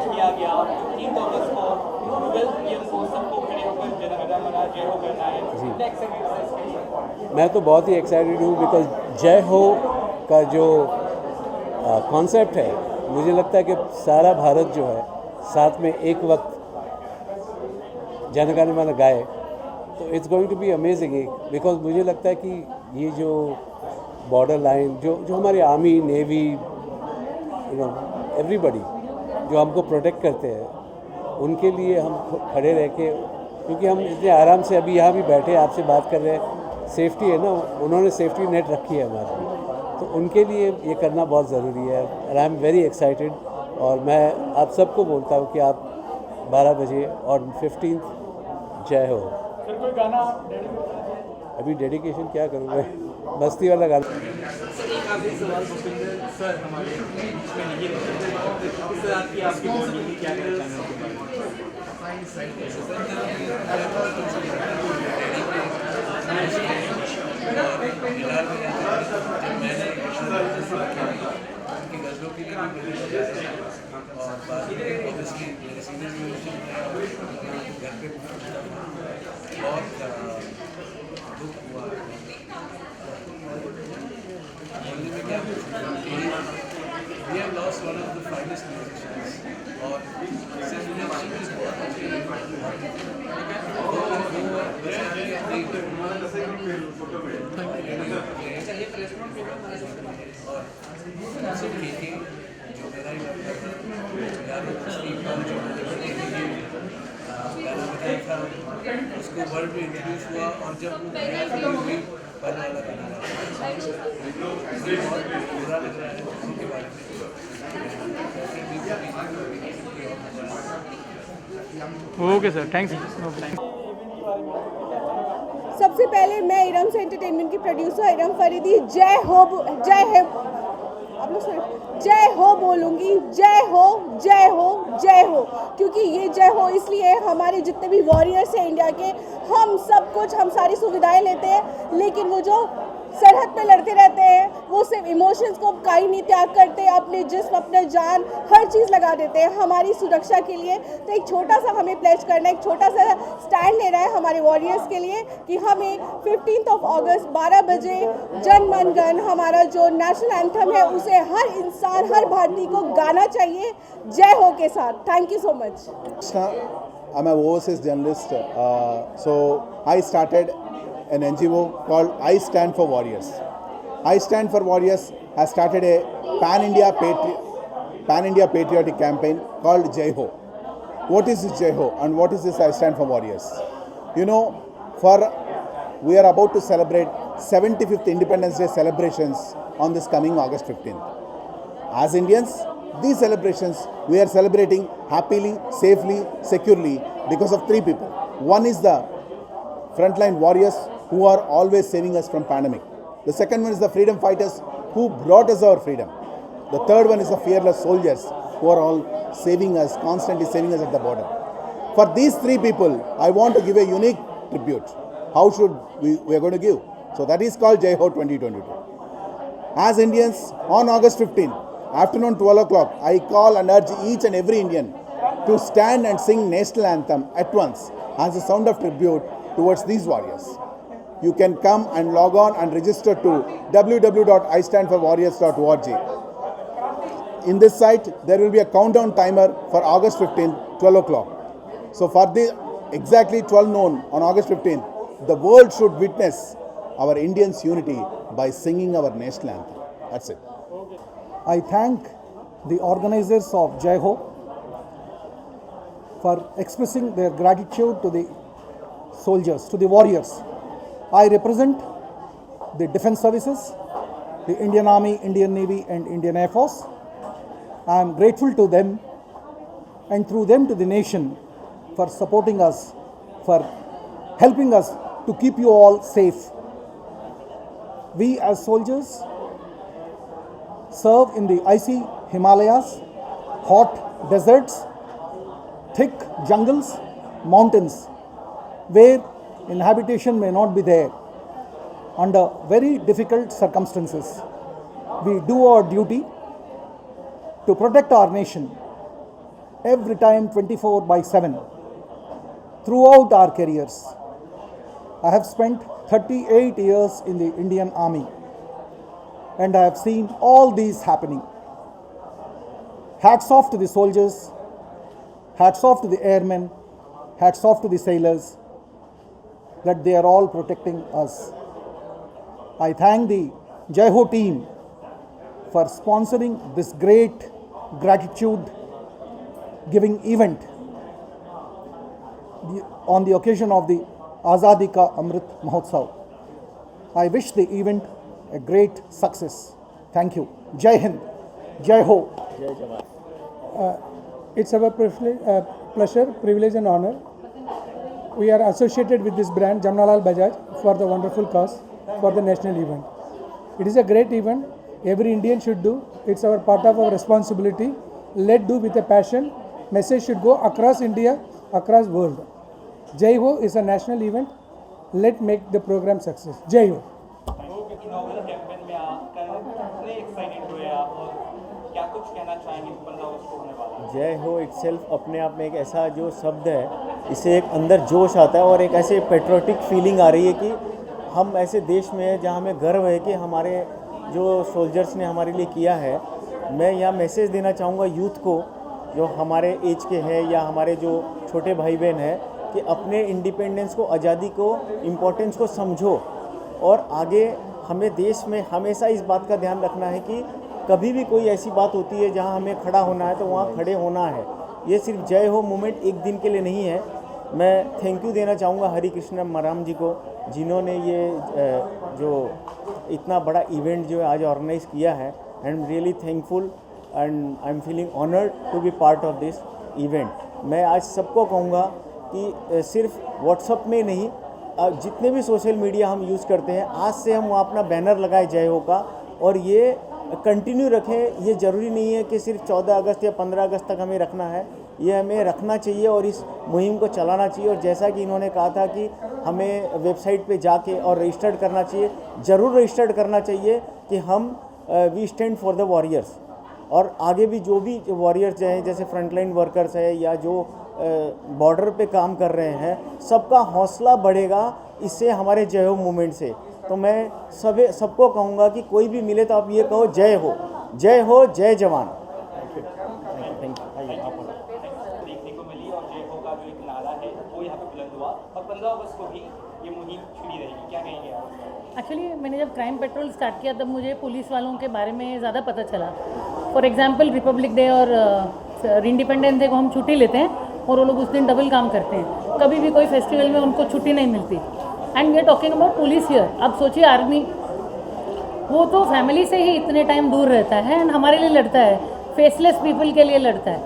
किया गया 15 अगस्त को ट्वेल्थ पीएम को सबको खड़े होकर जनगणना मना जय हो करना है। मैं तो बहुत ही एक्साइटेड हूँ बिकॉज जय हो का जो कॉन्सेप्ट है, मुझे लगता है कि सारा भारत जो है साथ में एक वक्त जनगणना गाए तो it's going to be amazing. Because मुझे लगता है कि ये जो बॉर्डर लाइन जो हमारी आर्मी नेवी एवरीबडी जो हमको प्रोटेक्ट करते हैं, उनके लिए हम खड़े रह के, क्योंकि हम इतने आराम से अभी यहाँ भी बैठे आपसे बात कर रहे हैं, सेफ्टी है ना, उन्होंने सेफ्टी नेट रखी है हमारे, तो उनके लिए ये करना बहुत ज़रूरी है। And I am very excited और मैं आप सबको बोलता हूँ कि आप 12 बजे और 15 जय हो। सर कोई गाना अभी डेडिकेशन क्या करूँ मैं, मस्ती वाला गाना। सर एक आखिरी सवाल भूपेंद्र सर हमारे बीच में नहीं है, इस रात की आपकी बॉडी की क्या कहना चाहेंगे? गज़लों के लिए और बाद में ऑब्वियसली मेरे सीनियर म्यूजिशियन घर पे बहुत दुख हुआ। बोलने में क्या we have lost one of the finest musicians और सिर्फ म्यूजिशियन बहुत अच्छे जो मेरा ही था उसको वर्ल्ड में इंट्रोड्यूस हुआ और जब वो हुई पहला वाला गाना बहुत बुरा लग रहा है उनके बारे में। Okay sir, thanks. सबसे पहले मैं इरम से एंटरटेनमेंट की प्रोड्यूसर इरम फरीदी जय हो आप लोग सुनो, जय हो बोलूँगी, जय हो जय हो जय हो, क्योंकि ये जय हो इसलिए हमारे जितने भी वॉरियर्स हैं इंडिया के, हम सब कुछ हम सारी सुविधाएं लेते हैं, लेकिन वो जो सरहद पे लड़ते रहते हैं वो सिर्फ इमोशंस को कहीं नहीं त्याग करते, अपने जिस्म अपने जान हर चीज़ लगा देते हैं हमारी सुरक्षा के लिए। तो एक छोटा सा हमें प्लेज करना है, एक छोटा सा स्टैंड लेना है हमारे वॉरियर्स के लिए कि हमें 15 अगस्त 12 बजे जन मन गण हमारा जो नेशनल एंथम है उसे हर इंसान हर भारतीय को गाना चाहिए जय हो के साथ। Thank you so much. I'm an overseas journalist, so I started an NGO called I Stand for Warriors. I Stand for Warriors has started a pan-India patriotic campaign called Jai Ho. What is this Jai Ho and what is this I Stand for Warriors? You know, we are about to celebrate 75th Independence Day celebrations on this coming August 15th. As Indians, these celebrations we are celebrating happily, safely, securely because of three people. One is the frontline warriors who are always saving us from pandemic. The second one is the freedom fighters who brought us our freedom. The third one is the fearless soldiers who are all saving us, constantly saving us at the border. For these three people, I want to give a unique tribute. How should we are going to give? So that is called Jai Ho 2022. As Indians, on August 15, afternoon 12 o'clock, I call and urge each and every Indian to stand and sing national anthem at once as a sound of tribute towards these warriors. You can come and log on and register to www.istandforwarriors.org. In this site, there will be a countdown timer for August 15, 12 o'clock. So for the exactly 12 noon on August 15, the world should witness our Indians' unity by singing our national anthem. That's it. I thank the organizers of Jai Ho for expressing their gratitude to the soldiers, to the warriors. I represent the Defence Services, the Indian Army, Indian Navy and Indian Air Force. I am grateful to them and through them to the nation for supporting us, for helping us to keep you all safe. We as soldiers serve in the icy Himalayas, hot deserts, thick jungles, mountains, where inhabitation may not be there. Under very difficult circumstances, we do our duty to protect our nation. every time 24/7 throughout our careers. I have spent 38 years in the Indian Army and I have seen all these happening. Hats off to the soldiers, hats off to the airmen, hats off to the sailors, that they are all protecting us. I thank the Jai Ho team for sponsoring this great gratitude giving event on the occasion of the Azadi Ka Amrit Mahotsav. I wish the event a great success. Thank you. Jai Hind. Jai Ho. It's our pleasure, privilege and honor. We are associated with this brand, Jamnalal Bajaj, for the wonderful cause, for the national event. It is a great event. Every Indian should do. It's our part of our responsibility. Let do with a passion. Message should go across India, across world. Jai Ho is a national event. Let make the program success. Jai Ho. Inaugural campaign में आकर कितने excited हुए आप और क्या कुछ कहना चाहेंगे 15 अगस्त को होने वाला? जय हो इटसेल्फ अपने आप में एक ऐसा जो शब्द है, इससे एक अंदर जोश आता है और एक ऐसे पेट्रियोटिक फीलिंग आ रही है कि हम ऐसे देश में हैं जहाँ हमें गर्व है कि हमारे जो सोल्जर्स ने हमारे लिए किया है। मैं यहाँ मैसेज देना चाहूँगा यूथ को, जो हमारे एज के हैं या हमारे जो छोटे भाई बहन हैं, कि अपने इंडिपेंडेंस को, आज़ादी को, इम्पोर्टेंस को समझो और आगे हमें देश में हमेशा इस बात का ध्यान रखना है कि कभी भी कोई ऐसी बात होती है जहां हमें खड़ा होना है तो वहां खड़े होना है। ये सिर्फ जय हो मूवमेंट एक दिन के लिए नहीं है। मैं थैंक यू देना चाहूँगा हरि कृष्ण मराम जी को, जिन्होंने ये जो इतना बड़ा इवेंट जो है आज ऑर्गेनाइज़ किया है। I am really thankful and I am feeling honoured to be part of this event. मैं आज सबको कहूँगा कि सिर्फ व्हाट्सअप में नहीं, जितने भी सोशल मीडिया हम यूज़ करते हैं, आज से हम वहाँ अपना बैनर लगाए जय हो का और ये कंटिन्यू रखें। ये ज़रूरी नहीं है कि सिर्फ 14 अगस्त या 15 अगस्त तक हमें रखना है, ये हमें रखना चाहिए और इस मुहिम को चलाना चाहिए। और जैसा कि इन्होंने कहा था कि हमें वेबसाइट पे जाके और रजिस्टर्ड करना चाहिए, ज़रूर रजिस्टर्ड करना चाहिए कि हम we stand for the warriors. और आगे भी जो भी वॉरियर्स हैं, जैसे फ्रंटलाइन वर्कर्स है या जो बॉर्डर पे काम कर रहे हैं, सबका हौसला बढ़ेगा इससे, हमारे जय हो मूवमेंट से। तो मैं सबको कहूँगा कि कोई भी मिले तो आप ये कहो जय हो, जय हो, जय जवान। Thank you. देखने को मिली और जय हो का जो एक नारा है वो यहाँ पे बुलंद हुआ और 15 अगस्त को भी ये मुहिम छिड़ी रहेगी, क्या कहेंगे आप? एक्चुअली मैंने जब क्राइम पेट्रोल स्टार्ट किया तब मुझे पुलिस वालों के बारे में ज़्यादा पता चला। फॉर एग्जांपल रिपब्लिक डे और इंडिपेंडेंस डे को हम छुट्टी लेते हैं और वो लोग उस दिन डबल काम करते हैं। कभी भी कोई फेस्टिवल में उनको छुट्टी नहीं मिलती। And we are talking about police here. अब सोचिए आर्मी, वो तो फैमिली से ही इतने टाइम दूर रहता है एंड हमारे लिए लड़ता है, फेसलेस पीपल के लिए लड़ता है,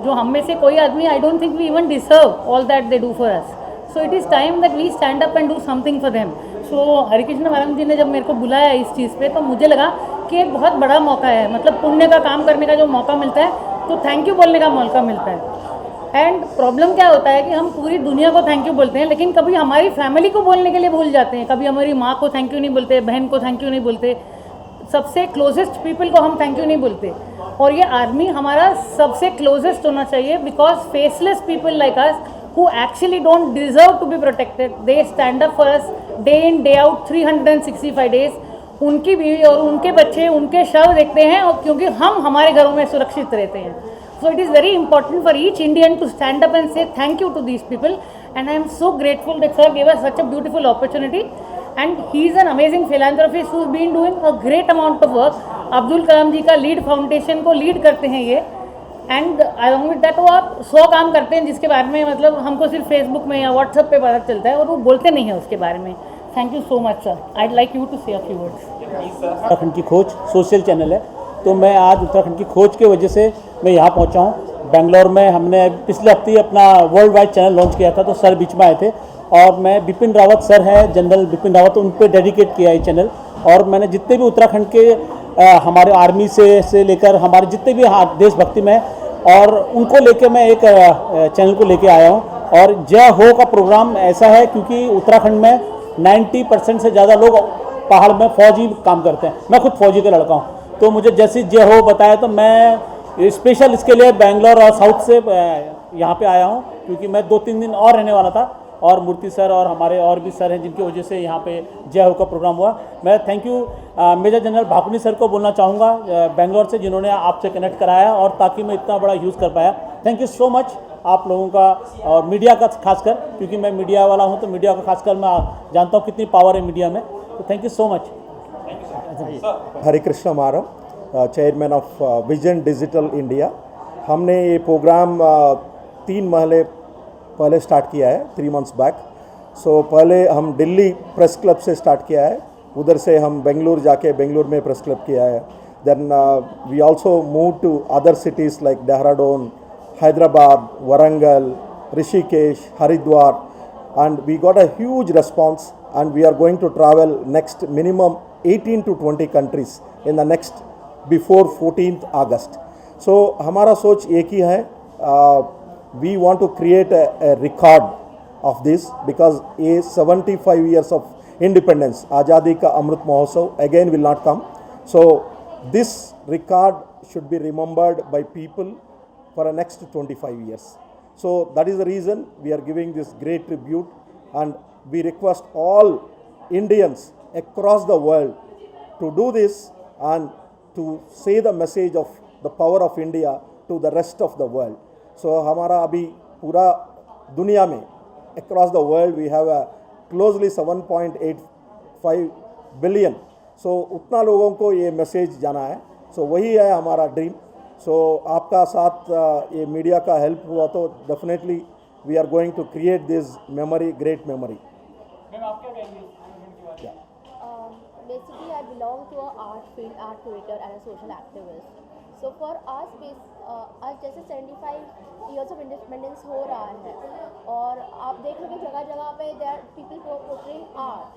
जो हम में से कोई आदमी, I don't think we even deserve all that they do for us. So it is time that we stand up and do something for them. So Harikrishna Maram ji ने जब मेरे को बुलाया इस चीज़ पे, तो मुझे लगा कि एक बहुत बड़ा मौका है, मतलब पुण्य का काम करने का जो मौका मिलता है, तो थैंक यू बोलने का मौका मिलता है। एंड प्रॉब्लम क्या होता है कि हम पूरी दुनिया को थैंक यू बोलते हैं, लेकिन कभी हमारी फैमिली को बोलने के लिए भूल जाते हैं। कभी हमारी माँ को थैंक यू नहीं बोलते, बहन को थैंक यू नहीं बोलते, सबसे क्लोजेस्ट पीपल को हम थैंक यू नहीं बोलते। और ये आर्मी हमारा सबसे क्लोजेस्ट होना चाहिए, because faceless people like us who actually don't deserve to be protected, they stand up for us day in day out 365 days। उनकी बीवी और उनके बच्चे उनके शव देखते हैं, और क्योंकि हम हमारे घरों में सुरक्षित रहते हैं। So it is very important for each Indian to stand up and say thank you to these people, and I am so grateful that sir gave us such a beautiful opportunity, and he is an amazing philanthropist who's been doing a great amount of work। Abdul Kalam जी का lead foundation को lead करते हैं ये, and along with that वो आप 100 काम करते हैं जिसके बारे में मतलब हमको सिर्फ फेसबुक में या व्हाट्सएप पे पता चलता है, और वो बोलते नहीं है उसके बारे में। Thank you so much sir. I like you to say a few words. Uttarakhand की खोज सोशल चैनल है, तो मैं आज उत्तराखंड की खोज की वजह से मैं यहाँ पहुँचा हूँ। बेंगलोर में हमने पिछले हफ्ते अपना वर्ल्ड वाइड चैनल लॉन्च किया था, तो सर बीच में आए थे, और मैं बिपिन रावत सर हैं, जनरल बिपिन रावत, उन पर डेडिकेट किया ये चैनल। और मैंने जितने भी उत्तराखंड के हमारे आर्मी से लेकर हमारे जितने भी देशभक्ति में, और उनको लेके मैं एक चैनल को लेके आया हूँ। और जय हो का प्रोग्राम ऐसा है क्योंकि उत्तराखंड में 90% से ज़्यादा लोग पहाड़ में फौजी काम करते हैं। मैं खुद फौजी का लड़का हूँ, तो मुझे जैसे जय हो बताया तो मैं स्पेशल इसके लिए बेंगलोर और साउथ से यहाँ पे आया हूँ, क्योंकि मैं 2-3 दिन और रहने वाला था और मूर्ति सर और हमारे और भी सर हैं जिनकी वजह से यहाँ पे जय हो का प्रोग्राम हुआ। मैं thank you major general Bhakuni sir को बोलना चाहूँगा बेंगलोर से, जिन्होंने आपसे कनेक्ट कराया और ताकि मैं इतना बड़ा यूज़ कर पाया। थैंक यू सो मच आप लोगों का और मीडिया का खासकर, क्योंकि मैं मीडिया वाला हूँ तो मीडिया का खासकर मैं जानता हूँ कितनी पावर है मीडिया में। तो thank you so much. Harikrishna Maram, chairman of Vision Digital India. हमने ये प्रोग्राम 3 महीने पहले स्टार्ट किया है, 3 मंथ्स बैक। सो पहले हम दिल्ली प्रेस क्लब से स्टार्ट किया है, उधर से हम बेंगलुरु जाके बेंगलुरु में प्रेस क्लब किया है। Then we also move to other cities like Dehradun, Hyderabad, Warangal, Rishikesh, Haridwar, and we got a huge response, and we are going to travel next minimum 18 to 20 countries in the next before 14th August. So हमारा सोच एक ही है, we want to create a record of this because ये 75 years of independence, आज़ादी का Amrit Mahotsav again will not come. So this record should be remembered by people for the next 25 years. So that is the reason we are giving this great tribute, and we request all Indians across the world to do this and to say the message of the power of India to the rest of the world. So हमारा अभी पूरा दुनिया में across the world we have a closely 7.85 billion. So उतना लोगों को ये message जाना है. So वही है हमारा ड्रीम. सो आपका साथ ये मीडिया का हेल्प हुआ तो definitely we are going to create this memory, great memory. Basically, I belong to a art field, art curator and a social activist. So for us, जैसे 75 years of independence हो रहा है और आप देख रहे हो जगह जगह पे there are people who are portraying art,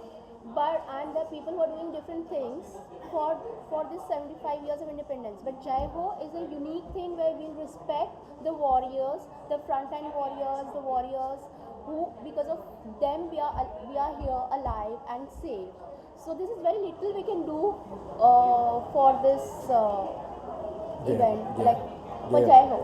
and the people who are doing different things for this 75 years of independence. But Jai Ho is a unique thing where we respect the warriors, the frontline warriors, the warriors who, because of them, we are here alive and safe. So this is very little we can do for this event, like for Jai Ho.